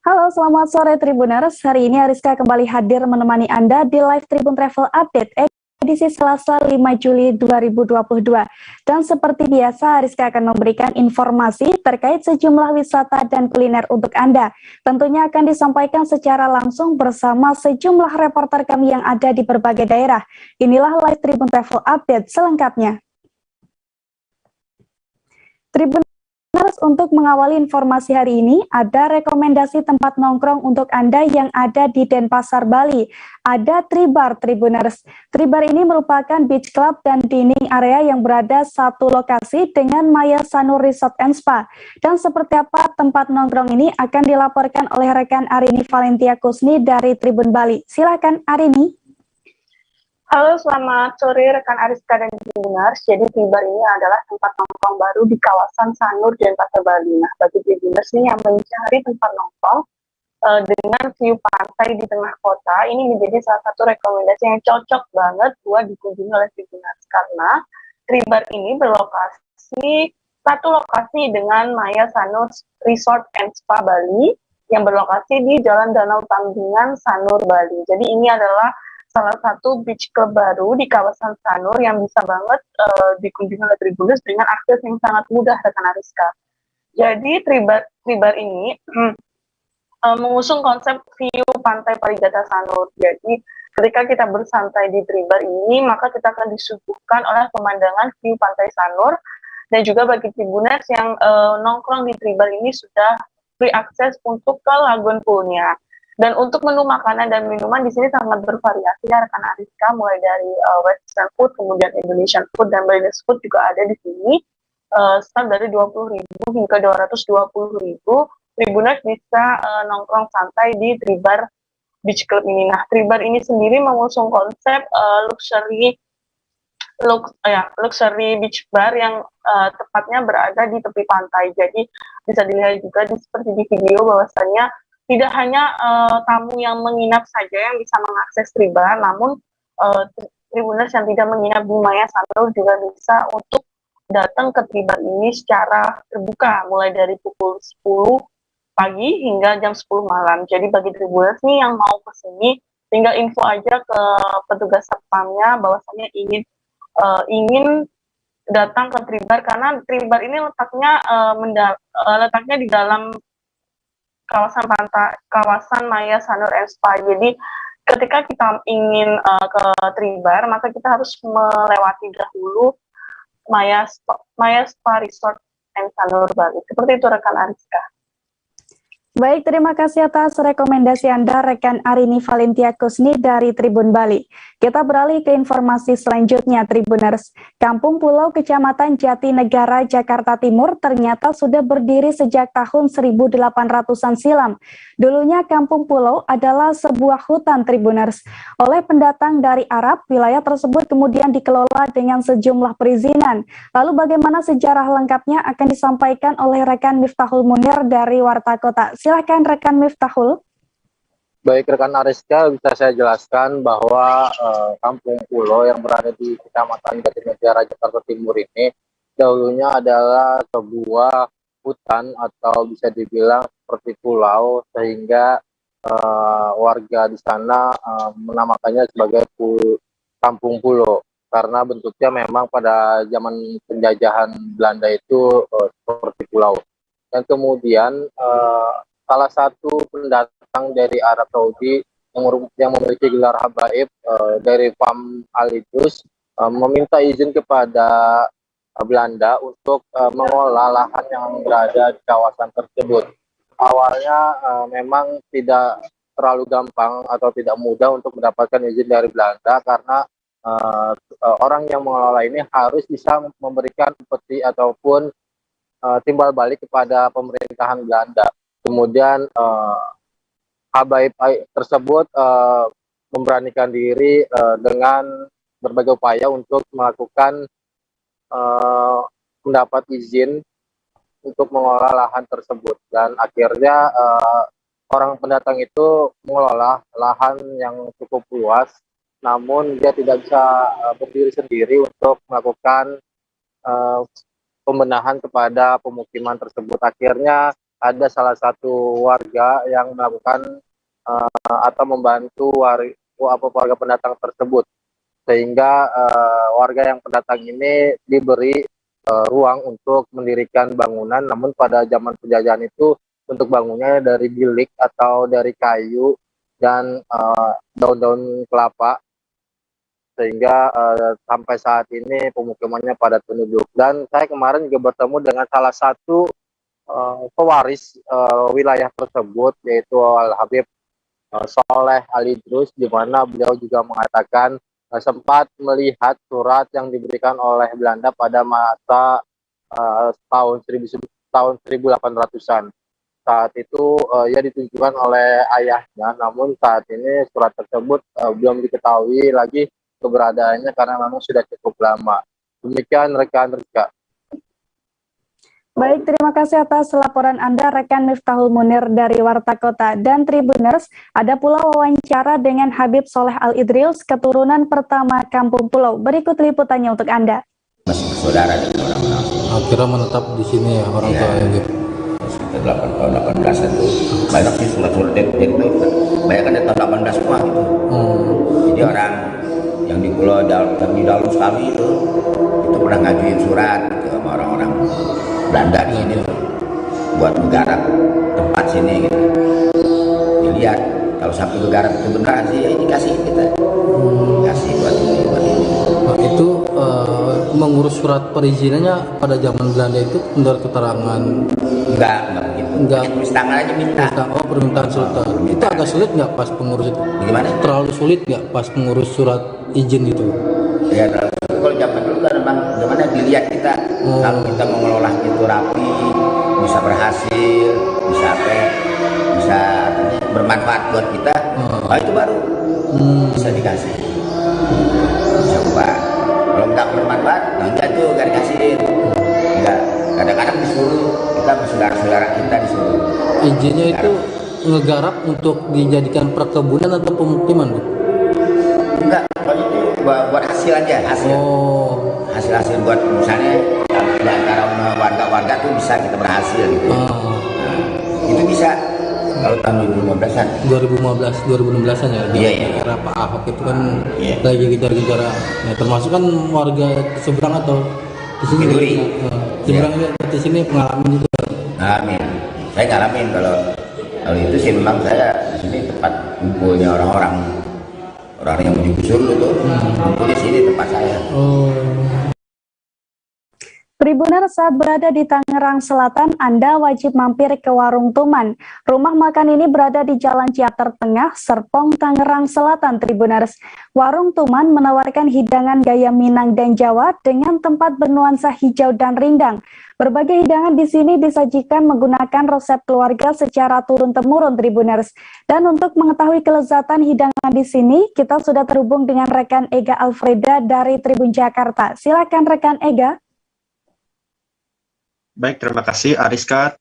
Halo, selamat sore Tribuners. Hari ini Ariska kembali hadir menemani Anda di live Tribun Travel Update edisi Selasa 5 Juli 2022. Dan seperti biasa, Ariska akan memberikan informasi terkait sejumlah wisata dan kuliner untuk Anda. Tentunya akan disampaikan secara langsung bersama sejumlah reporter kami yang ada di berbagai daerah. Inilah live Tribun Travel Update selengkapnya. Tribun untuk mengawali informasi hari ini, ada rekomendasi tempat nongkrong untuk Anda yang ada di Denpasar, Bali. Ada Tribar, Tribuners. Tribar ini merupakan beach club dan dining area yang berada satu lokasi dengan Maya Sanur Resort and Spa. Dan seperti apa tempat nongkrong ini akan dilaporkan oleh rekan Arini Valentia Kusni dari Tribun Bali. Silakan Arini. Halo, selamat sore rekan Ariska dan Tribuners. Jadi Tribar ini adalah tempat nongkrong baru di kawasan Sanur Denpasar, Bali. Nah, bagi Tribuners nih yang mencari tempat nongkrong dengan view pantai di tengah kota, ini menjadi salah satu rekomendasi yang cocok banget buat dikunjungi oleh Tribuners. Karena Tribar ini berlokasi satu lokasi dengan Maya Sanur Resort and Spa Bali yang berlokasi di Jalan Danau Tambingan, Sanur, Bali. Jadi ini adalah salah satu beach club baru di kawasan Sanur yang bisa banget dikunjungi oleh Tribuners dengan akses yang sangat mudah rekan Ariska. Jadi Tribar ini mengusung konsep view pantai Parigata Sanur. Jadi ketika kita bersantai di Tribar ini, maka kita akan disuguhkan oleh pemandangan view pantai Sanur, dan juga bagi Tribuners yang nongkrong di Tribar ini sudah free akses untuk ke lagun poolnya. Dan untuk menu makanan dan minuman di sini sangat bervariasi ya rekan Ariska, mulai dari Western food, kemudian Indonesian food, dan Balinese food juga ada di sini. Start dari 20.000 hingga 220.000, Tribuners bisa nongkrong santai di Tribar Beach Club ini. Nah, Tribar ini sendiri mengusung konsep luxury beach bar yang tepatnya berada di tepi pantai. Jadi bisa dilihat juga seperti di video bahwasannya tidak hanya tamu yang menginap saja yang bisa mengakses Tribar, namun Tribuners yang tidak menginap di Maya Sanur juga bisa untuk datang ke Tribar ini secara terbuka, mulai dari pukul 10 pagi hingga jam 10 malam. Jadi bagi Tribuners nih yang mau ke sini, tinggal info aja ke petugas satpamnya bahwasannya ingin datang ke Tribar, karena Tribar ini letaknya di dalam kawasan Maya Sanur and Spa. Jadi ketika kita ingin ke Tribar, maka kita harus melewati dahulu Maya Spa Resort and Sanur Bali. Seperti itu rekan Ariska. Baik, terima kasih atas rekomendasi Anda, rekan Arini Valentia Kusni dari Tribun Bali. Kita beralih ke informasi selanjutnya, Tribuners. Kampung Pulau Kecamatan Jatinegara, Jakarta Timur ternyata sudah berdiri sejak tahun 1800-an silam. Dulunya Kampung Pulau adalah sebuah hutan, Tribuners. Oleh pendatang dari Arab, wilayah tersebut kemudian dikelola dengan sejumlah perizinan. Lalu bagaimana sejarah lengkapnya akan disampaikan oleh rekan Miftahul Munir dari Warta Kota. Silakan rekan Miftahul. Baik rekan Ariska, bisa saya jelaskan bahwa Kampung Pulau yang berada di Kecamatan Jatinegara, Jakarta Timur ini dahulunya adalah sebuah hutan atau bisa dibilang seperti pulau, sehingga warga di sana menamakannya sebagai Kampung Pulau karena bentuknya memang pada zaman penjajahan Belanda itu seperti pulau. Dan kemudian salah satu pendatang dari Arab Saudi yang memiliki gelar habaib dari Pam Al-Idrus meminta izin kepada Belanda untuk mengolah lahan yang berada di kawasan tersebut. Awalnya memang tidak terlalu gampang atau tidak mudah untuk mendapatkan izin dari Belanda karena orang yang mengelola ini harus bisa memberikan peti ataupun timbal balik kepada pemerintahan Belanda. Kemudian habaib tersebut memberanikan diri dengan berbagai upaya untuk melakukan mendapat izin untuk mengelola lahan tersebut, dan akhirnya orang pendatang itu mengelola lahan yang cukup luas, namun dia tidak bisa berdiri sendiri untuk melakukan pembenahan kepada pemukiman tersebut. Akhirnya ada salah satu warga yang melakukan atau membantu warga pendatang tersebut, sehingga warga yang pendatang ini diberi ruang untuk mendirikan bangunan, namun pada zaman penjajahan itu untuk bangunnya dari bilik atau dari kayu dan daun-daun kelapa, sehingga sampai saat ini pemukimannya padat penduduk. Dan saya kemarin juga bertemu dengan salah satu pewaris wilayah tersebut, yaitu Al Habib Soleh Al Idrus, di mana beliau juga mengatakan sempat melihat surat yang diberikan oleh Belanda pada masa tahun 1800-an. Saat itu ia ditunjukkan oleh ayahnya, namun saat ini surat tersebut belum diketahui lagi keberadaannya karena memang sudah cukup lama. Demikian rekan Rizka. Baik, terima kasih atas laporan Anda, rekan Miftahul Munir dari Warta Kota. Dan Tribuners, ada pula wawancara dengan Habib Soleh Al Idrus, keturunan pertama Kampung Pulau. Berikut liputannya untuk Anda. Masih bersaudara dengan orang-orang. Akhirnya menetap di sini ya orang tua gitu. Sekitar 8 tahun 18 itu banyak sih surat-surat itu banyak kan tahun 18 semua gitu. Jadi orang yang di pulau di dalam sekali itu pernah ngajuin surat gitu sama orang-orang Belanda di sini buat menggarap tempat sini gitu. Dilihat kalau sampai menggarap itu beneran sih ya ini kasih kita kasih buat ini. Nah, itu mengurus surat perizinannya pada zaman Belanda itu menurut keterangan enggak begitu. Enggak. Tulis tangan aja minta. Permintaan sultan. Itu agak sulit nggak pas pengurus itu? Gimana? Terlalu sulit nggak pas pengurus surat izin itu? Ya kalau zaman dulu kan memang gimana dilihat kita kalau kita mengelola itu rapi, bisa berhasil, bisa bisa bermanfaat buat kita, itu baru bisa dikasih, bisa ubah. Kalau nggak bermanfaat, enggak tuh nggak dikasihin. Enggak, kadang-kadang disuruh kita saudara-saudara kita disuruh. Izinnya itu ngegarap untuk dijadikan perkebunan atau pemukiman, Bu? Enggak, kalau itu buat hasil aja, hasil. Hasil buat misalnya di antara warga-warga tuh bisa kita berhasil gitu. Itu bisa kalau tahun 2015-an. 2016-an ya. Iya. Era Pak Ahok itu kan lagi kejar-kejar, ya, termasuk kan warga seberang atau di sini. Seberang di sini pengalaman juga. Amin. Saya ngalamin kalau itu sih memang saya di sini tempat kumpulnya orang yang digusur itu kumpul di sini tempat saya. Tribuners, saat berada di Tangerang Selatan, Anda wajib mampir ke Warung Tuman. Rumah makan ini berada di Jalan Ciater Tengah, Serpong, Tangerang Selatan, Tribuners. Warung Tuman menawarkan hidangan gaya Minang dan Jawa dengan tempat bernuansa hijau dan rindang. Berbagai hidangan di sini disajikan menggunakan resep keluarga secara turun-temurun, Tribuners. Dan untuk mengetahui kelezatan hidangan di sini, kita sudah terhubung dengan rekan Ega Alfreda dari Tribun Jakarta. Silakan rekan Ega. Baik, terima kasih Ariska.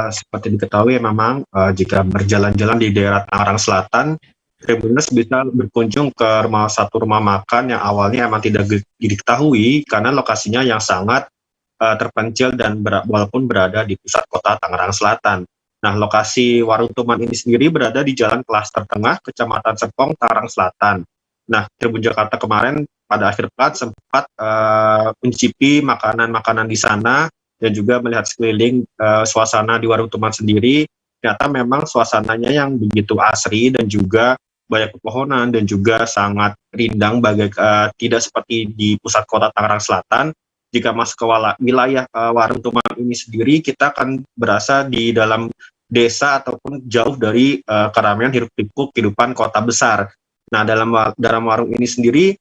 Seperti diketahui memang jika berjalan-jalan di daerah Tangerang Selatan, Tribuners bisa berkunjung ke satu rumah makan yang awalnya emang tidak diketahui karena lokasinya yang sangat terpencil dan walaupun berada di pusat kota Tangerang Selatan. Nah, lokasi Warung Tuman ini sendiri berada di Jalan Klaster Tengah, Kecamatan Serpong, Tangerang Selatan. Nah, Tribun Jakarta kemarin pada akhir pekan sempat mencicipi makanan-makanan di sana dan juga melihat sekeliling suasana di Warung Tuman sendiri. Ternyata memang suasananya yang begitu asri dan juga banyak pepohonan dan juga sangat rindang, tidak seperti di pusat kota Tangerang Selatan. Jika masuk ke wilayah Warung Tuman ini sendiri, kita akan berasa di dalam desa ataupun jauh dari keramaian hiruk-pikuk kehidupan kota besar. Nah, dalam warung ini sendiri,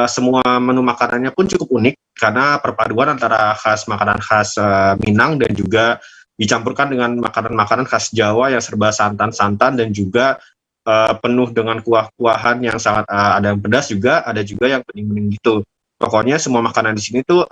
semua menu makanannya pun cukup unik karena perpaduan antara makanan khas Minang dan juga dicampurkan dengan makanan-makanan khas Jawa yang serba santan-santan dan juga penuh dengan kuah-kuahan yang sangat ada yang pedas juga, ada juga yang bening-bening gitu. Pokoknya semua makanan di sini tuh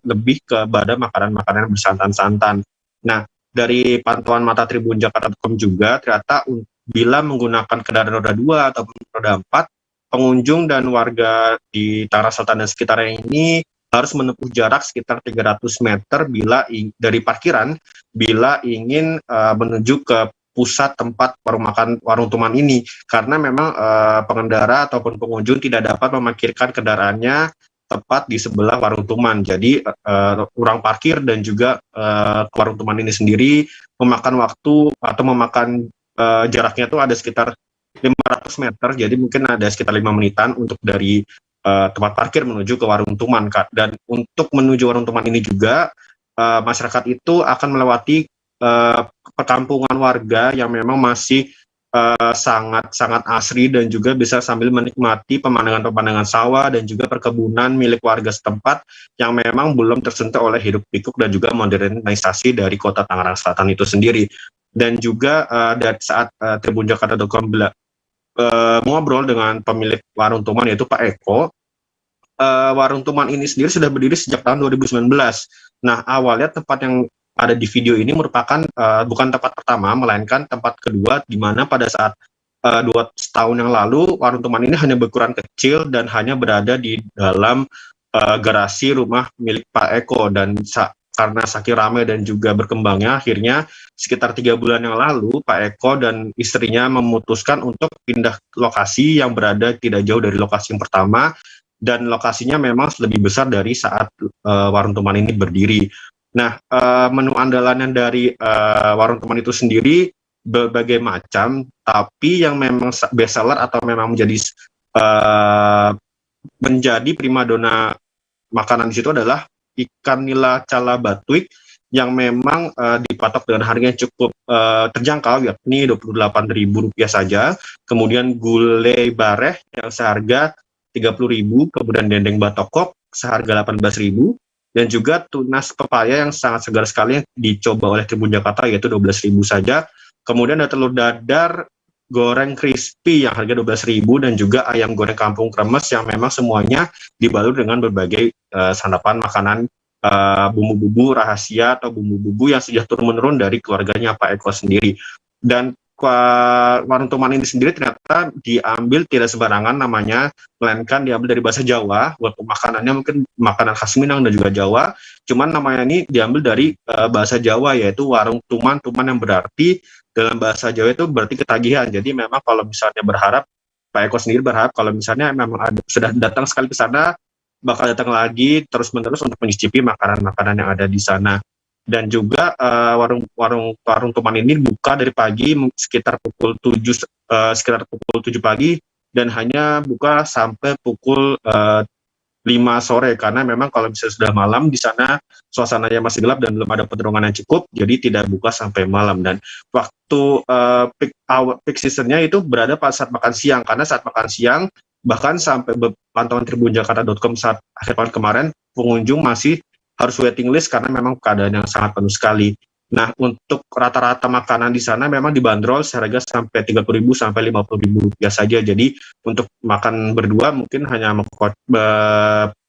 lebih kepada makanan-makanan bersantan-santan. Nah, dari pantauan mata Tribun Jakarta.com juga ternyata bila menggunakan kendaraan roda 2 ataupun roda 4, pengunjung dan warga di Tangerang Selatan dan sekitarnya ini harus menempuh jarak sekitar 300 meter bila dari parkiran bila ingin menuju ke pusat tempat warung tuman ini, karena memang pengendara ataupun pengunjung tidak dapat memarkirkan kendaraannya tepat di sebelah warung tuman. Jadi ruang parkir dan juga warung tuman ini sendiri memakan waktu atau memakan jaraknya itu ada sekitar 500 meter, jadi mungkin ada sekitar 5 menitan untuk dari tempat parkir menuju ke warung tuman, Kak. Dan untuk menuju warung tuman ini juga masyarakat itu akan melewati perkampungan warga yang memang masih sangat asri dan juga bisa sambil menikmati pemandangan-pemandangan sawah dan juga perkebunan milik warga setempat yang memang belum tersentuh oleh hiruk pikuk dan juga modernisasi dari kota Tangerang Selatan itu sendiri. Dan juga dari saat Tribun Jakarta.com ngobrol dengan pemilik warung tuman yaitu Pak Eko, warung tuman ini sendiri sudah berdiri sejak tahun 2019. Nah, awalnya tempat yang ada di video ini merupakan bukan tempat pertama, melainkan tempat kedua, di mana pada saat 2 tahun yang lalu warung tuman ini hanya berukuran kecil dan hanya berada di dalam garasi rumah milik Pak Eko. Dan karena saking ramai dan juga berkembangnya, akhirnya sekitar 3 bulan yang lalu Pak Eko dan istrinya memutuskan untuk pindah lokasi yang berada tidak jauh dari lokasi yang pertama, dan lokasinya memang lebih besar dari saat warung tuman ini berdiri. Nah, menu andalan dari warung tuman itu sendiri berbagai macam, tapi yang memang best seller atau memang menjadi primadona makanan di situ adalah ikan nila cala batuik yang memang dipatok dengan harga yang cukup terjangkau, yakni Rp28.000 saja. Kemudian gulai bareh yang seharga Rp30.000, kemudian dendeng batokok seharga Rp18.000, dan juga tunas pepaya yang sangat segar sekali yang dicoba oleh Tribun Jakarta yaitu Rp12.000 saja. Kemudian ada telur dadar goreng crispy yang harga Rp12.000, dan juga ayam goreng kampung kremes yang memang semuanya dibalut dengan berbagai santapan makanan bumbu-bumbu rahasia atau bumbu-bumbu yang sudah turun-menurun dari keluarganya Pak Eko sendiri. Dan warung tuman ini sendiri ternyata diambil tidak sembarangan namanya, melainkan diambil dari bahasa Jawa, walaupun makanannya mungkin makanan khas Minang dan juga Jawa, cuman namanya ini diambil dari bahasa Jawa, yaitu warung tuman, yang berarti dalam bahasa Jawa itu berarti ketagihan. Jadi memang kalau misalnya berharap, Pak Eko sendiri berharap kalau misalnya memang sudah datang sekali ke sana, bakal datang lagi terus-menerus untuk mencicipi makanan-makanan yang ada di sana. Dan juga warung tuman ini buka dari pagi sekitar pukul 7 pagi, dan hanya buka sampai pukul 5 sore, karena memang kalau bisa sudah malam di sana suasananya masih gelap dan belum ada penerangan yang cukup, jadi tidak buka sampai malam. Dan waktu peak seasonnya itu berada pada saat makan siang, karena saat makan siang bahkan sampai pantauan Tribun Jakarta.com saat akhir tahun kemarin, pengunjung masih harus waiting list karena memang keadaan yang sangat penuh sekali. Nah, untuk rata-rata makanan di sana memang dibanderol seharga sampai Rp30.000 sampai Rp50.000 saja. Jadi untuk makan berdua mungkin hanya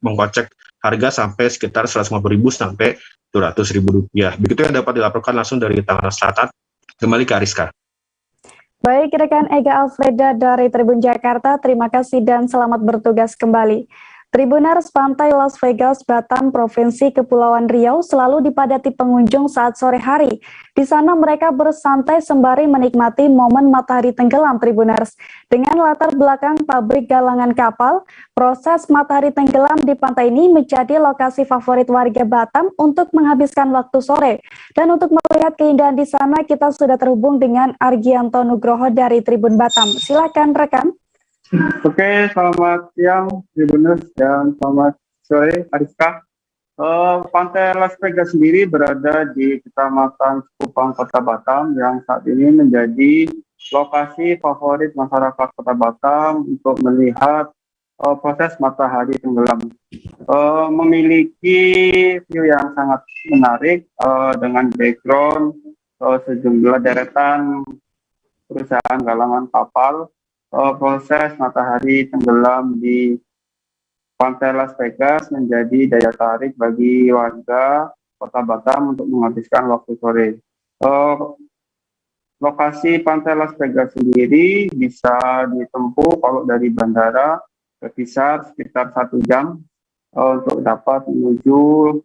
mengkocek harga sampai sekitar Rp150.000 sampai Rp200.000. Begitu yang dapat dilaporkan langsung dari Tangerang Selatan. Kembali ke Ariska. Baik, rekan Ega Alfreda dari Tribun Jakarta, terima kasih dan selamat bertugas kembali. Tribuners, Pantai Las Vegas, Batam, Provinsi Kepulauan Riau selalu dipadati pengunjung saat sore hari. Di sana mereka bersantai sembari menikmati momen matahari tenggelam, Tribuners. Dengan latar belakang pabrik galangan kapal, proses matahari tenggelam di pantai ini menjadi lokasi favorit warga Batam untuk menghabiskan waktu sore. Dan untuk melihat keindahan di sana, kita sudah terhubung dengan Argianto Nugroho dari Tribun Batam. Silakan rekan. Oke, selamat siang Tribuners dan selamat sore Ariska. Pantai Las Vegas sendiri berada di Kecamatan Kupang, Kota Batam, yang saat ini menjadi lokasi favorit masyarakat Kota Batam untuk melihat proses matahari tenggelam. Memiliki view yang sangat menarik dengan background sejumlah deretan perusahaan galangan kapal. Proses matahari tenggelam di Pantai Las Vegas menjadi daya tarik bagi warga Kota Batam untuk menghabiskan waktu sore. Lokasi Pantai Las Vegas sendiri bisa ditempuh kalau dari bandara berkisar sekitar 1 jam untuk dapat menuju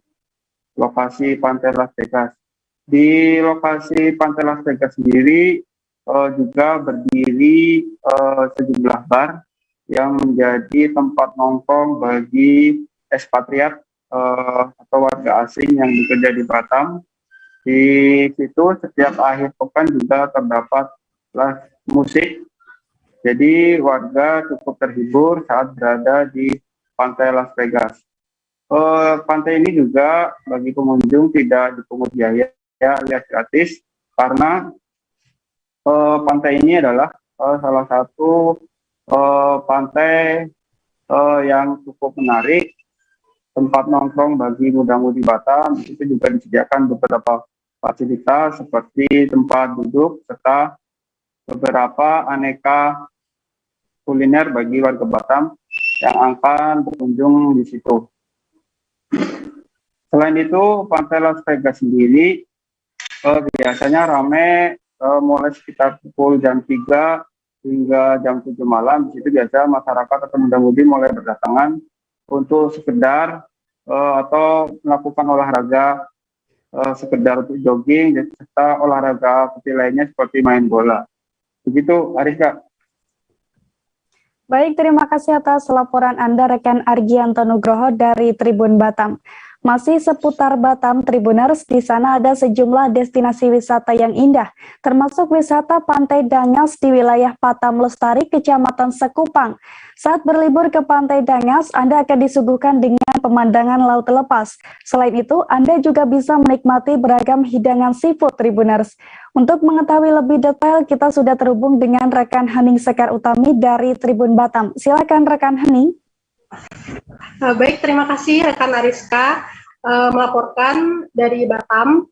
lokasi Pantai Las Vegas. Di lokasi Pantai Las Vegas sendiri juga berdiri sejumlah bar yang menjadi tempat nongkrong bagi ekspatriat atau warga asing yang bekerja di Batam. Di situ setiap akhir pekan juga terdapat live musik. Jadi warga cukup terhibur saat berada di Pantai Las Vegas. Pantai ini juga bagi pengunjung tidak dipungut biaya alias gratis karena pantai ini adalah salah satu pantai yang cukup menarik, tempat nongkrong bagi muda-mudi Batam. Itu juga disediakan beberapa fasilitas seperti tempat duduk serta beberapa aneka kuliner bagi warga Batam yang akan berkunjung di situ. Selain itu, Pantai Las Vegas sendiri biasanya ramai mulai sekitar pukul jam 3 hingga jam 7 malam. Di situ biasa masyarakat atau muda-mudi mulai berdatangan untuk sekedar atau melakukan olahraga, sekedar untuk jogging, serta olahraga kecil lainnya seperti main bola. Begitu, Ariska. Baik, terima kasih atas laporan Anda rekan Argianto Nugroho dari Tribun Batam. Masih seputar Batam, Tribuners, di sana ada sejumlah destinasi wisata yang indah, termasuk wisata Pantai Dangas di wilayah Batam Lestari, Kecamatan Sekupang. Saat berlibur ke Pantai Dangas, Anda akan disuguhkan dengan pemandangan laut lepas. Selain itu, Anda juga bisa menikmati beragam hidangan seafood, Tribuners. Untuk mengetahui lebih detail, kita sudah terhubung dengan rekan Hening Sekar Utami dari Tribun Batam. Silakan rekan Hening. Baik, terima kasih rekan Ariska melaporkan dari Batam.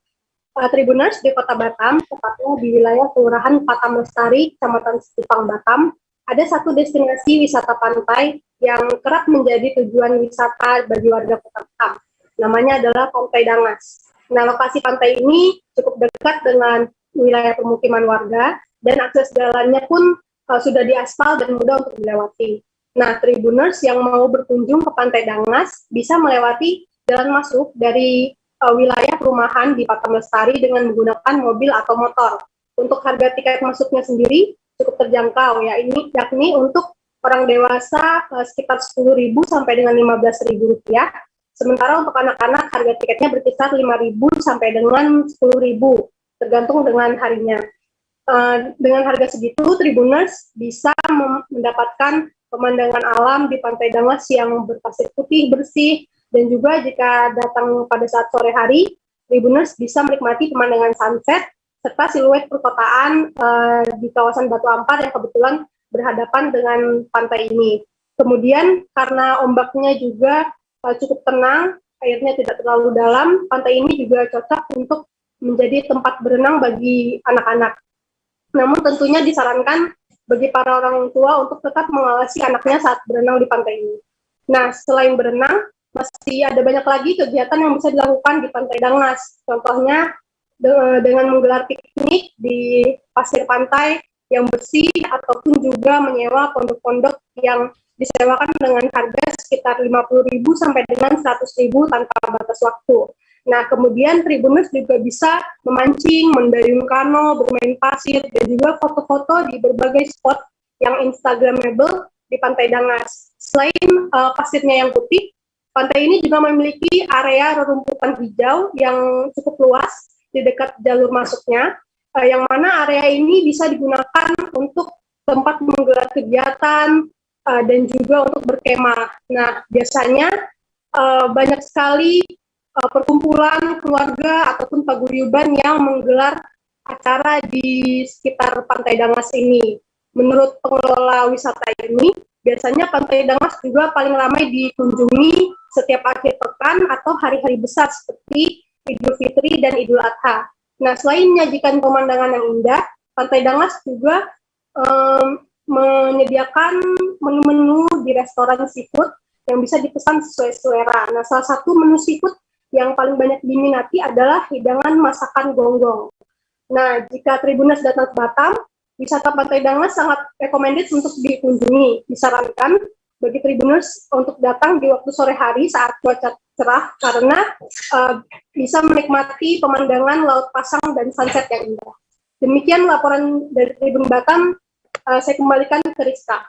Tribuners di Kota Batam, tepatnya di wilayah Kelurahan Batam Lestari, Kecamatan Sekupang, Batam, ada satu destinasi wisata pantai yang kerap menjadi tujuan wisata bagi warga Kota Batam. Namanya adalah Pantai Dangas. Nah, lokasi pantai ini cukup dekat dengan wilayah pemukiman warga dan akses jalannya pun sudah diaspal dan mudah untuk dilewati. Nah, Tribuners yang mau berkunjung ke Pantai Dangas bisa melewati jalan masuk dari wilayah perumahan di Batam Lestari dengan menggunakan mobil atau motor. Untuk harga tiket masuknya sendiri cukup terjangkau, yakni untuk orang dewasa sekitar 10.000 sampai dengan 15.000 rupiah. Sementara untuk anak-anak harga tiketnya berkisar 5.000 sampai dengan 10.000, tergantung dengan harinya. Dengan harga segitu, Tribuners bisa mendapatkan pemandangan alam di Pantai Dangas yang berpasir putih bersih, dan juga jika datang pada saat sore hari, Tribuners bisa menikmati pemandangan sunset serta siluet perkotaan di kawasan Batu Ampar yang kebetulan berhadapan dengan pantai ini. Kemudian karena ombaknya juga cukup tenang, airnya tidak terlalu dalam, pantai ini juga cocok untuk menjadi tempat berenang bagi anak-anak. Namun tentunya disarankan bagi para orang tua untuk tetap mengawasi anaknya saat berenang di pantai ini. Nah, selain berenang, masih ada banyak lagi kegiatan yang bisa dilakukan di Pantai Dangas. Contohnya dengan menggelar piknik di pasir pantai yang bersih, ataupun juga menyewa pondok-pondok yang disewakan dengan harga sekitar 50.000 sampai dengan 100.000 tanpa batas waktu. Nah, kemudian Tribuners juga bisa memancing, mendayung kano, bermain pasir, dan juga foto-foto di berbagai spot yang instagramable di Pantai Dangas. Selain pasirnya yang putih, pantai ini juga memiliki area rerumputan hijau yang cukup luas di dekat jalur masuknya, yang mana area ini bisa digunakan untuk tempat menggelar kegiatan dan juga untuk berkemah. Nah, biasanya banyak sekali perkumpulan keluarga ataupun paguyuban yang menggelar acara di sekitar Pantai Dangas ini. Menurut pengelola wisata ini, biasanya Pantai Dangas juga paling ramai dikunjungi setiap akhir pekan atau hari-hari besar seperti Idul Fitri dan Idul Adha. Nah, selain menyajikan pemandangan yang indah, Pantai Dangas juga menyediakan menu-menu di restoran seafood yang bisa dipesan sesuai selera. Nah, salah satu menu seafood yang paling banyak diminati adalah hidangan masakan gonggong. Nah, jika Tribuners datang ke Batam, wisata Pantai Dangas sangat recommended untuk dikunjungi. Disarankan bagi Tribuners untuk datang di waktu sore hari saat cuaca cerah karena bisa menikmati pemandangan Laut Pasang dan sunset yang indah. Demikian laporan dari Tribun Batam, saya kembalikan ke Rizka.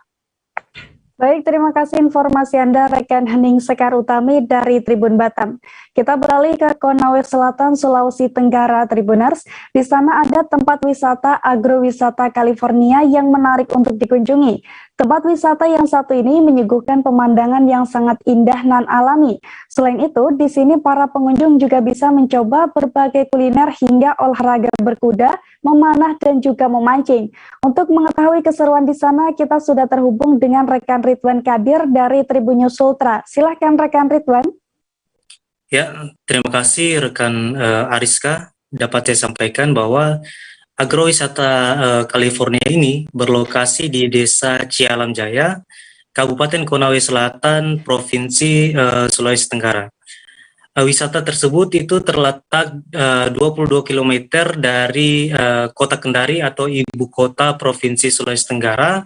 Baik, terima kasih informasi Anda rekan Hening Sekar Utami dari Tribun Batam. Kita beralih ke Konawe Selatan, Sulawesi Tenggara, Tribuners. Di sana ada tempat wisata agrowisata California yang menarik untuk dikunjungi. Tempat wisata yang satu ini menyuguhkan pemandangan yang sangat indah nan alami. Selain itu, di sini para pengunjung juga bisa mencoba berbagai kuliner hingga olahraga berkuda, memanah, dan juga memancing. Untuk mengetahui keseruan di sana, kita sudah terhubung dengan rekan Ridwan Kadir dari Tribun News Ultra. Silahkan rekan Ridwan. Ya, terima kasih rekan Ariska. Dapat saya sampaikan bahwa agrowisata California ini berlokasi di Desa Cialam Jaya, Kabupaten Konawe Selatan, Provinsi Sulawesi Tenggara. Wisata tersebut itu terletak 22 km dari Kota Kendari atau ibu kota Provinsi Sulawesi Tenggara.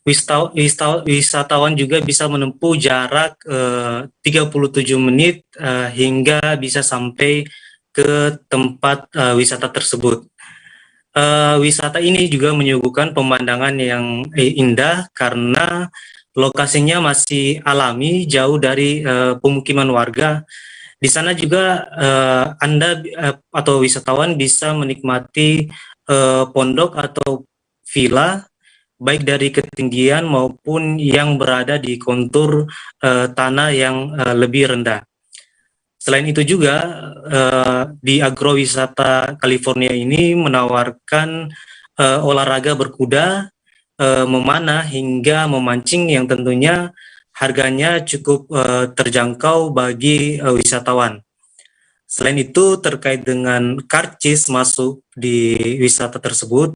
Wisatawan juga bisa menempuh jarak 37 menit hingga bisa sampai ke tempat wisata tersebut. Wisata ini juga menyuguhkan pemandangan yang indah karena lokasinya masih alami, jauh dari pemukiman warga. Di sana juga Anda atau wisatawan bisa menikmati pondok atau villa, baik dari ketinggian maupun yang berada di kontur tanah yang lebih rendah. Selain itu juga di agrowisata California ini menawarkan olahraga berkuda, memanah hingga memancing yang tentunya harganya cukup terjangkau bagi wisatawan. Selain itu terkait dengan karcis masuk di wisata tersebut,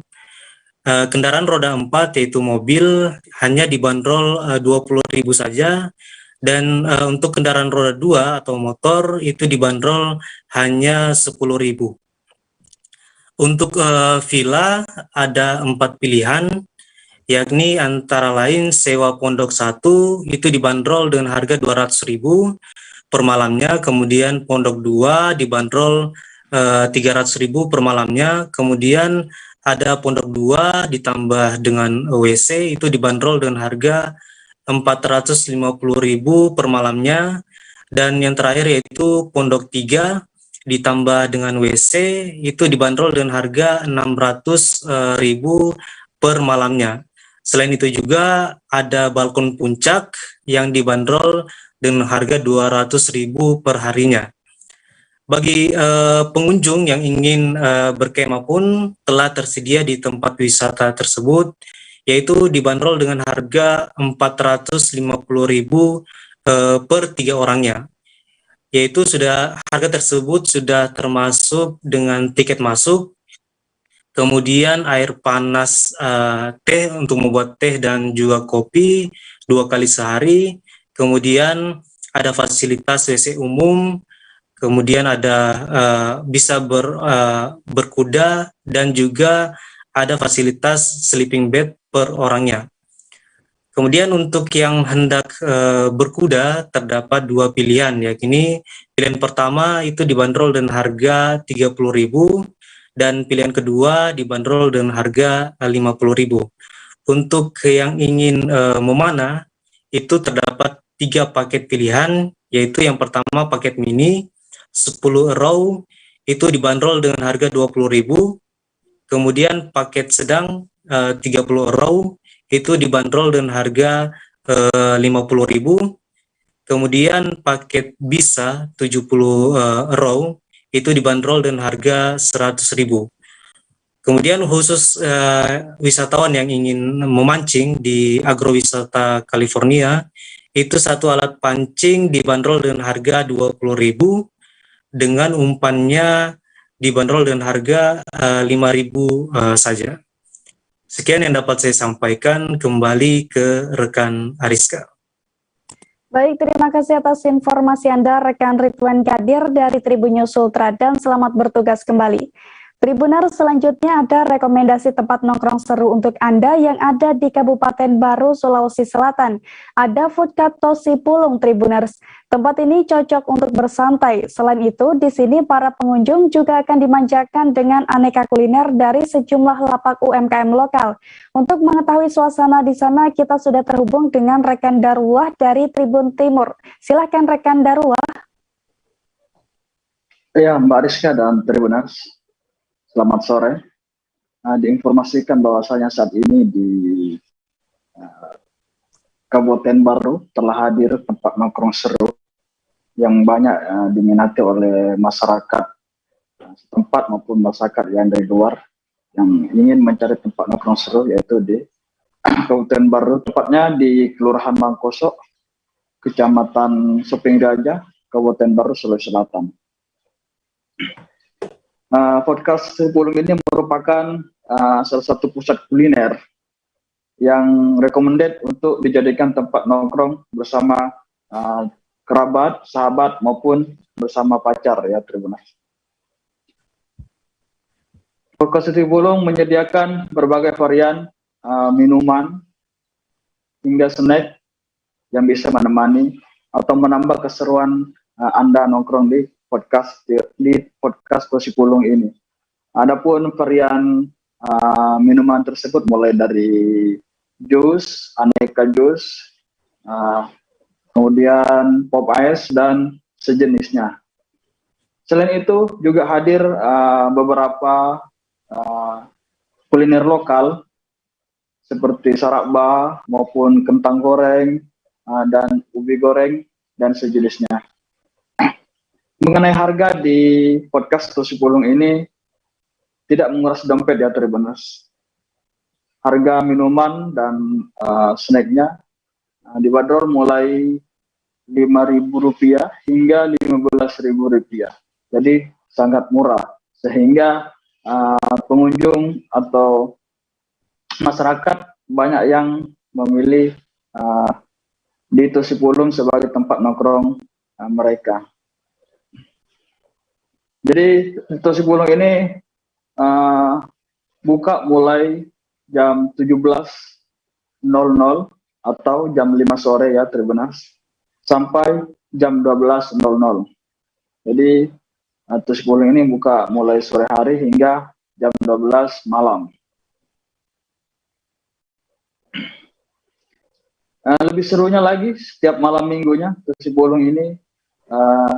kendaraan roda 4 yaitu mobil hanya dibanderol 20.000 saja. Dan untuk kendaraan roda 2 atau motor itu dibanderol hanya 10.000. Untuk villa ada 4 pilihan, yakni antara lain sewa pondok 1 itu dibanderol dengan harga 200.000 per malamnya, kemudian pondok 2 dibanderol 300.000 per malamnya, kemudian ada pondok 2 ditambah dengan WC itu dibanderol dengan harga 450.000 per malamnya, dan yang terakhir yaitu pondok 3 ditambah dengan WC itu dibanderol dengan harga 600.000 per malamnya. Selain itu juga ada balkon puncak yang dibanderol dengan harga 200.000 per harinya. Bagi pengunjung yang ingin berkemah pun telah tersedia di tempat wisata tersebut, yaitu dibanderol dengan harga 450.000 per 3 orangnya. Yaitu harga tersebut sudah termasuk dengan tiket masuk, kemudian air panas teh untuk membuat teh dan juga kopi 2 kali sehari, kemudian ada fasilitas WC umum, kemudian ada bisa berkuda, dan juga ada fasilitas sleeping bed per orangnya. Kemudian untuk yang hendak berkuda terdapat 2 pilihan, yakni pilihan pertama itu dibanderol dengan harga 30.000 dan pilihan kedua dibanderol dengan harga 50.000. Untuk yang ingin memanah itu terdapat 3 paket pilihan, yaitu yang pertama paket mini 10 row itu dibanderol dengan harga 20.000. Kemudian paket sedang 30 row itu dibanderol dengan harga 50.000. Kemudian paket bisa 70 row itu dibanderol dengan harga 100.000. Kemudian khusus wisatawan yang ingin memancing di agrowisata California, itu satu alat pancing dibanderol dengan harga 20.000 dengan umpannya dibanderol dengan harga 5.000 saja. Sekian yang dapat saya sampaikan, kembali ke rekan Ariska. Baik, terima kasih atas informasi Anda rekan Ridwan Kadir dari Tribun News Ultra, dan selamat bertugas kembali. Tribuners, selanjutnya ada rekomendasi tempat nongkrong seru untuk Anda yang ada di Kabupaten Baru, Sulawesi Selatan. Ada Food Cup Tosi Pulung, Tribuners. Tempat ini cocok untuk bersantai. Selain itu, di sini para pengunjung juga akan dimanjakan dengan aneka kuliner dari sejumlah lapak UMKM lokal. Untuk mengetahui suasana di sana, kita sudah terhubung dengan rekan Darwah dari Tribun Timur. Silakan rekan Darwah. Ya, Mbak Rizka dan Tribuners. Selamat sore. Diinformasikan bahwasanya saat ini di Kabupaten Baru telah hadir tempat nongkrong seru yang banyak diminati oleh masyarakat setempat maupun masyarakat yang dari luar yang ingin mencari tempat nongkrong seru, yaitu di Kabupaten Baru, tepatnya di Kelurahan Mangkosok, Kecamatan Sopeng Gajah, Kabupaten Baru, Sulawesi Selatan. Podcast Pulung ini merupakan salah satu pusat kuliner yang recommended untuk dijadikan tempat nongkrong bersama kerabat, sahabat maupun bersama pacar, ya Tribuners. Podcast Pulung menyediakan berbagai varian minuman hingga snack yang bisa menemani atau menambah keseruan Anda nongkrong di podcast Tosi Pulung ini. Adapun varian minuman tersebut mulai dari jus, aneka jus, kemudian pop ice dan sejenisnya. Selain itu juga hadir beberapa kuliner lokal seperti sarakba maupun kentang goreng dan ubi goreng dan sejenisnya. Mengenai harga di podcast Tosi Pulung ini tidak menguras dompet, ya Tribuners. Harga minuman dan snacknya dibanderol mulai Rp5.000 hingga Rp15.000. Jadi sangat murah, sehingga pengunjung atau masyarakat banyak yang memilih di Tosi Pulung sebagai tempat nongkrong mereka. Jadi Tosi Pulung ini buka mulai jam 17.00 atau jam 5 sore, ya Tribuners, sampai jam 12.00. Jadi Tosi Pulung ini buka mulai sore hari hingga jam 12 malam. Lebih serunya lagi, setiap malam minggunya Tosi Pulung ini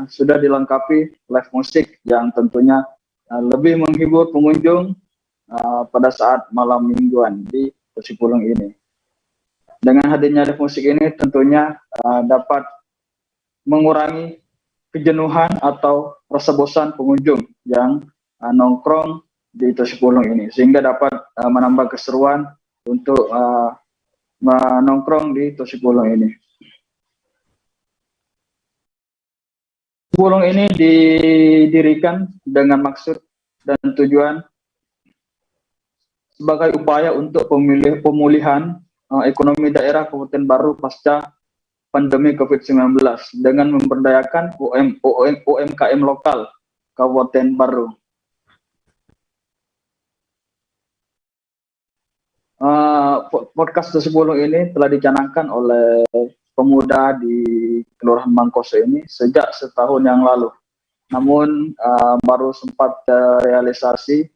sudah dilengkapi live musik yang tentunya lebih menghibur pengunjung pada saat malam mingguan di Tosi Pulung ini. Dengan hadirnya live musik ini tentunya dapat mengurangi kejenuhan atau rasa bosan pengunjung yang nongkrong di Tosi Pulung ini, sehingga dapat menambah keseruan untuk menongkrong di Tosi Pulung ini. Pulung ini didirikan dengan maksud dan tujuan sebagai upaya untuk pemulihan ekonomi daerah Kabupaten Baru pasca pandemi COVID-19 dengan memberdayakan UMKM lokal Kabupaten Baru. Podcast Tosi Pulung ini telah dicanangkan oleh pemuda di Kelurahan Mangkoso ini sejak setahun yang lalu. Namun baru sempat realisasi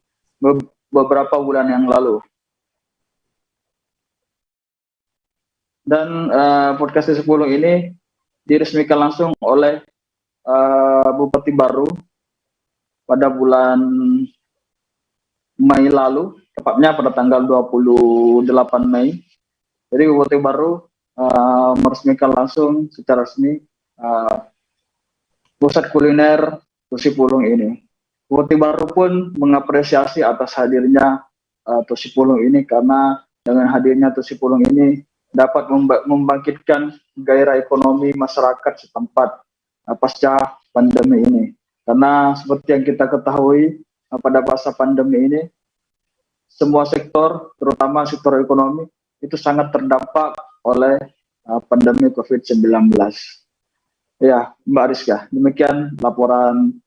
beberapa bulan yang lalu. Dan podcast Tosi Pulung ini diresmikan langsung oleh Bupati Baru pada bulan Mei lalu, tepatnya pada tanggal 28 Mei. Jadi Bupati Baru meresmikan langsung secara resmi pusat kuliner Tosi Pulung ini. Bupati Baru pun mengapresiasi atas hadirnya Tosi Pulung ini, karena dengan hadirnya Tosi Pulung ini dapat membangkitkan gairah ekonomi masyarakat setempat pasca pandemi ini. Karena seperti yang kita ketahui, pada masa pandemi ini semua sektor, terutama sektor ekonomi, itu sangat terdampak oleh pandemi COVID-19. Ya, Mbak Rizka, demikian laporan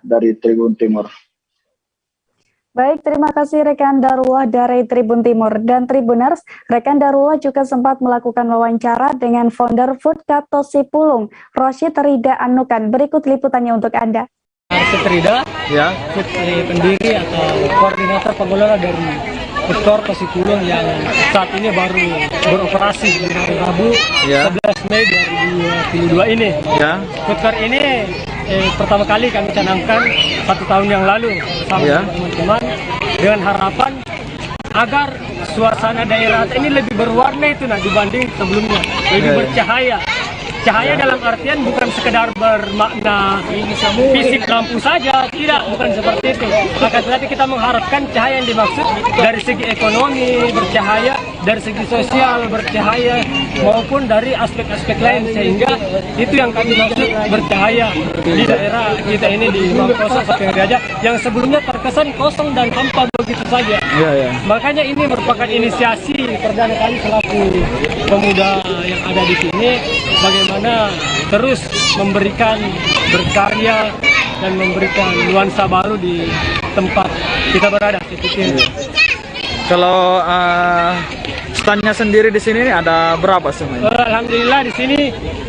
dari Tribun Timur. Baik, terima kasih rekan Darullah dari Tribun Timur. Dan Tribuners, rekan Darullah juga sempat melakukan wawancara dengan founder Food Kato Sipulung, Rosyid Rida Anukan. Berikut liputannya untuk Anda. Rosyid Rida, ya, pendiri atau koordinator pengelola dari Food Court Sipulung yang saat ini baru beroperasi di hari Rabu, ya, 11 Mei 2022 ini. Ya. Food Court ini pertama kali kami canangkan 1 tahun yang lalu bersama teman-teman dengan harapan agar suasana daerah ini lebih berwarna itu dibanding sebelumnya, lebih bercahaya. Cahaya dalam artian bukan sekedar bermakna fisik lampu saja, tidak, bukan seperti itu. Akan tetapi kita mengharapkan cahaya yang dimaksud dari segi ekonomi bercahaya, dari segi sosial bercahaya, maupun dari aspek-aspek lain, sehingga itu yang kami maksud bercahaya di daerah kita ini di Mangkosa Sapeng Raja yang sebelumnya terkesan kosong dan hampa begitu saja. Makanya ini merupakan inisiasi perdana kali selaku pemuda yang ada di sini, bagaimana terus memberikan berkarya dan memberikan nuansa baru di tempat kita berada. Kalau standnya sendiri di sini ada berapa semuanya? Alhamdulillah di sini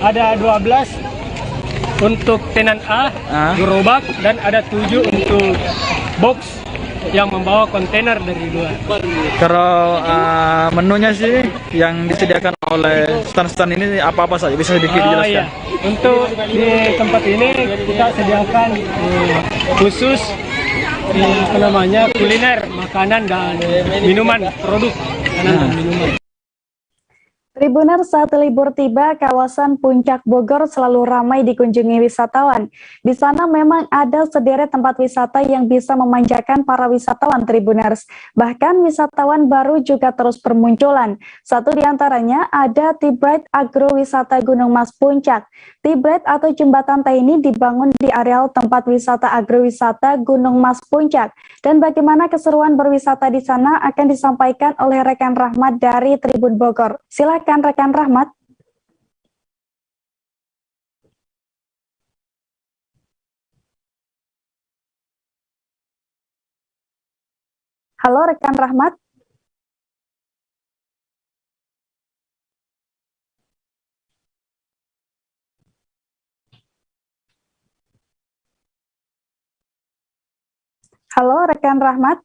ada 12 untuk tenan A, gerobak, dan ada 7 untuk box yang membawa kontainer dari luar. Kalau menunya sih yang disediakan oleh stand-stand ini apa-apa saja, bisa sedikit dijelaskan? Iya. Untuk di tempat ini kita sediakan khusus kuliner, makanan dan minuman, produk makanan dan minuman. Tribuner, saat libur tiba, kawasan Puncak Bogor selalu ramai dikunjungi wisatawan. Di sana memang ada sederet tempat wisata yang bisa memanjakan para wisatawan Tribuners. Bahkan wisatawan baru juga terus bermunculan. Satu di antaranya ada T-Bright Agrowisata Gunung Mas Puncak. T-Bright atau jembatan teh ini dibangun di areal tempat wisata agrowisata Gunung Mas Puncak. Dan bagaimana keseruan berwisata di sana akan disampaikan oleh rekan Rahmat dari Tribun Bogor. Silakan rekan Rahmat. Halo rekan Rahmat. Halo rekan Rahmat.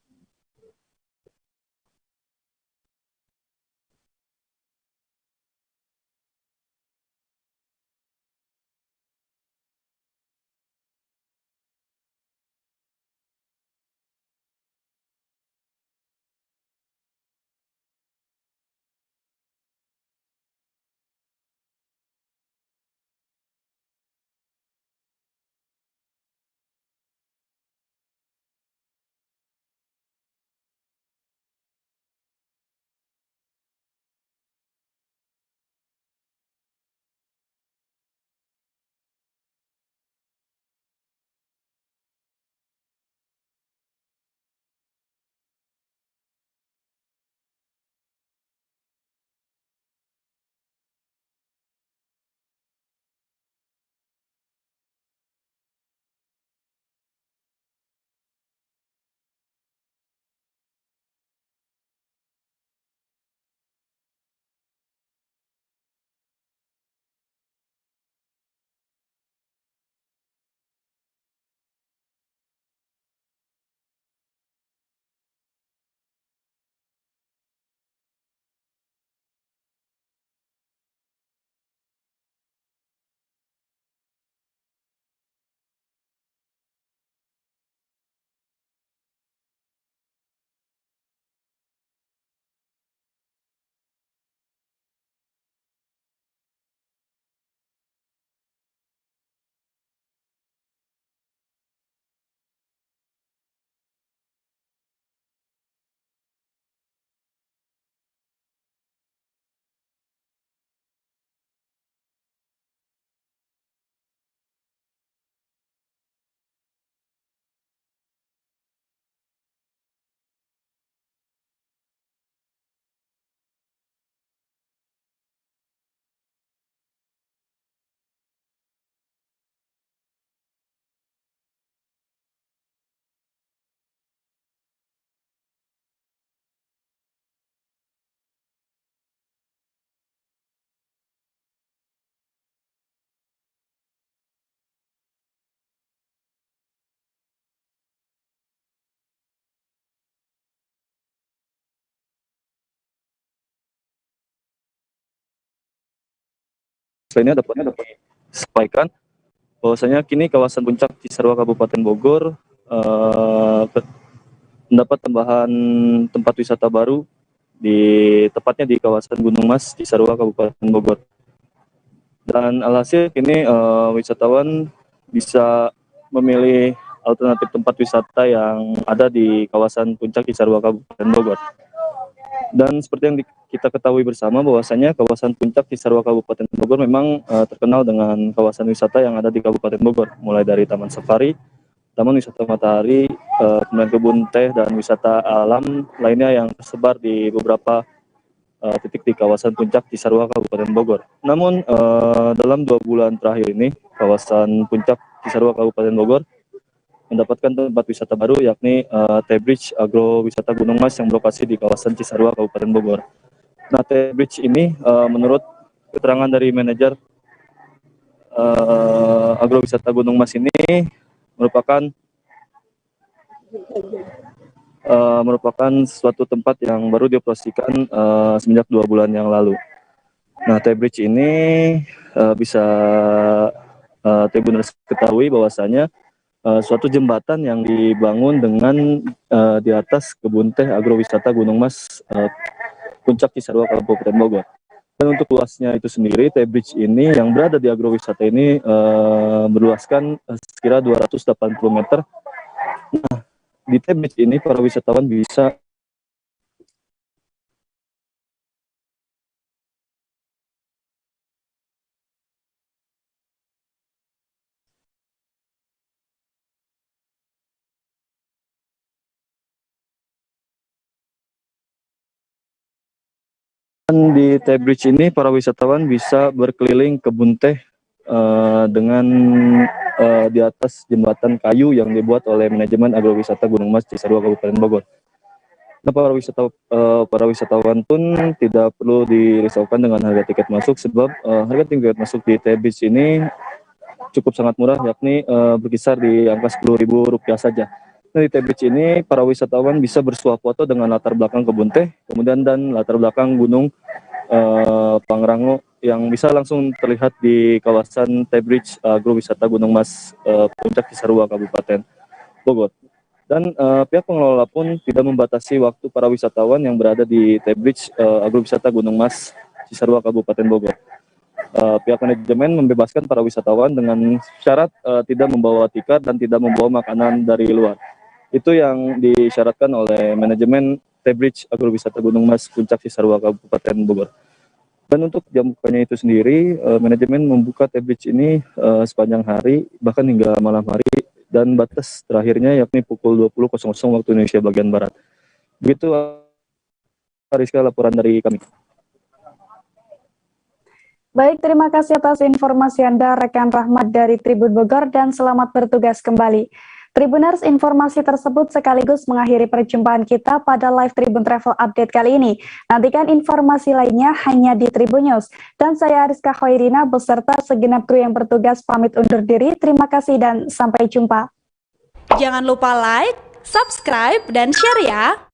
lainnya dapat disampaikan bahwasanya kini kawasan Puncak Cisarua Kabupaten Bogor mendapat tambahan tempat wisata baru tepatnya di kawasan Gunung Mas Cisarua Kabupaten Bogor. Dan alhasil kini wisatawan bisa memilih alternatif tempat wisata yang ada di kawasan Puncak Cisarua Kabupaten Bogor. Dan seperti yang kita ketahui bersama bahwasanya kawasan Puncak Cisarua Kabupaten Bogor memang terkenal dengan kawasan wisata yang ada di Kabupaten Bogor, mulai dari Taman Safari, Taman Wisata Matahari, kemudian kebun teh dan wisata alam lainnya yang tersebar di beberapa titik di kawasan Puncak Cisarua Kabupaten Bogor. Namun dalam 2 bulan terakhir ini kawasan Puncak Cisarua Kabupaten Bogor mendapatkan tempat wisata baru yakni T-Bridge Agrowisata Gunung Mas yang berlokasi di kawasan Cisarua Kabupaten Bogor. Nah, T-Bridge ini menurut keterangan dari manajer Agrowisata Gunung Mas ini merupakan suatu tempat yang baru dioperasikan semenjak 2 bulan yang lalu. Nah, T-Bridge ini bisa Tribuners ketahui bahwasanya suatu jembatan yang dibangun dengan di atas kebun teh agrowisata Gunung Mas Puncak Cisarua Kabupaten Bogor. Dan untuk luasnya itu sendiri, T-Bridge ini yang berada di agrowisata ini berluaskan sekira 280 meter. Nah, di T-Bridge ini para wisatawan bisa di T-Bridge ini para wisatawan bisa berkeliling kebun teh dengan di atas jembatan kayu yang dibuat oleh manajemen agrowisata Gunung Mas Cisarua Kabupaten Bogor. Nah, para wisatawan pun tidak perlu dirisaukan dengan harga tiket masuk sebab harga tiket masuk di T-Bridge ini cukup sangat murah, yakni berkisar di angka Rp10.000 saja. Nah, di T-Bridge ini para wisatawan bisa bersuah foto dengan latar belakang kebun teh, kemudian dan latar belakang gunung Pangrango yang bisa langsung terlihat di kawasan T-Bridge Agrowisata Gunung Mas Puncak Cisarua Kabupaten Bogor. Dan pihak pengelola pun tidak membatasi waktu para wisatawan yang berada di T-Bridge Agrowisata Gunung Mas Cisarua Kabupaten Bogor. Pihak manajemen membebaskan para wisatawan dengan syarat tidak membawa tikar dan tidak membawa makanan dari luar. Itu yang disyaratkan oleh manajemen T-Bridge Agrowisata Gunung Mas Puncak Cisarua Kabupaten Bogor. Dan untuk jam bukanya itu sendiri, manajemen membuka T-Bridge ini sepanjang hari, bahkan hingga malam hari, dan batas terakhirnya yakni pukul 20.00 waktu Indonesia bagian Barat. Begitu, Ariska, laporan dari kami. Baik, terima kasih atas informasi Anda, rekan Rahmat dari Tribun Bogor, dan selamat bertugas kembali. Tribuners, informasi tersebut sekaligus mengakhiri perjumpaan kita pada live Tribun Travel Update kali ini. Nantikan informasi lainnya hanya di Tribun News. Dan saya Ariska Khairina beserta segenap kru yang bertugas pamit undur diri. Terima kasih dan sampai jumpa. Jangan lupa like, subscribe, dan share ya.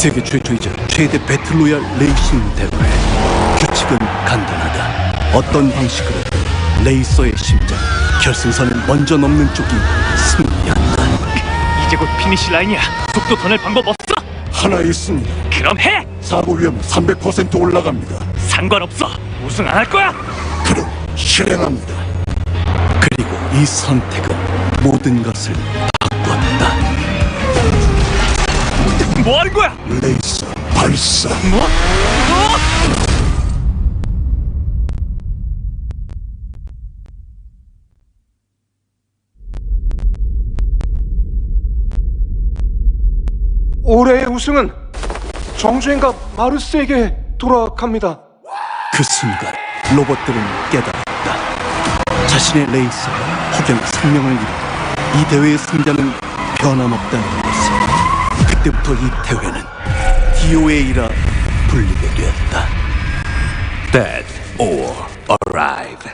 세계 최초이자 최대 배틀로얄 레이싱 대회. 규칙은 간단하다. 어떤 방식으로든 레이서의 심장, 결승선을 먼저 넘는 쪽이 승리한다. 이제 곧 피니시 라인이야. 속도 더 낼 방법 없어? 하나 있습니다. 그럼 해! 사고 위험 300% 올라갑니다. 상관없어. 우승 안 할 거야? 그럼 실행합니다. 그리고 이 선택은 모든 것을 바꿨다. 뭐 하는 거야? 레이서 발사. 뭐? 올해의 우승은 정주행과 마루스에게 돌아갑니다. 그 순간 로봇들은 깨달았다. 자신의 레이서가 혹여나 생명을 잃어 이 대회의 승자는 변함없다는 것을. 그때부터 이 대회는 DOA라 불리게 되었다. Dead or Alive.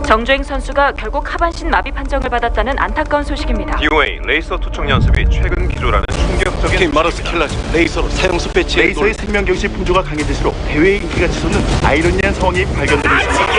정주행 선수가 결국 하반신 마비 판정을 받았다는 안타까운 소식입니다. DOA 레이서 투척 연습이 최근 기록하는 충격적인 팀 마러스 킬라즈 레이서로 사용수 배치. 레이서의 생명경시 풍조가 강해질수록 대회의 인기가 치솟는 아이러니한 상황이 발견되고 있습니다.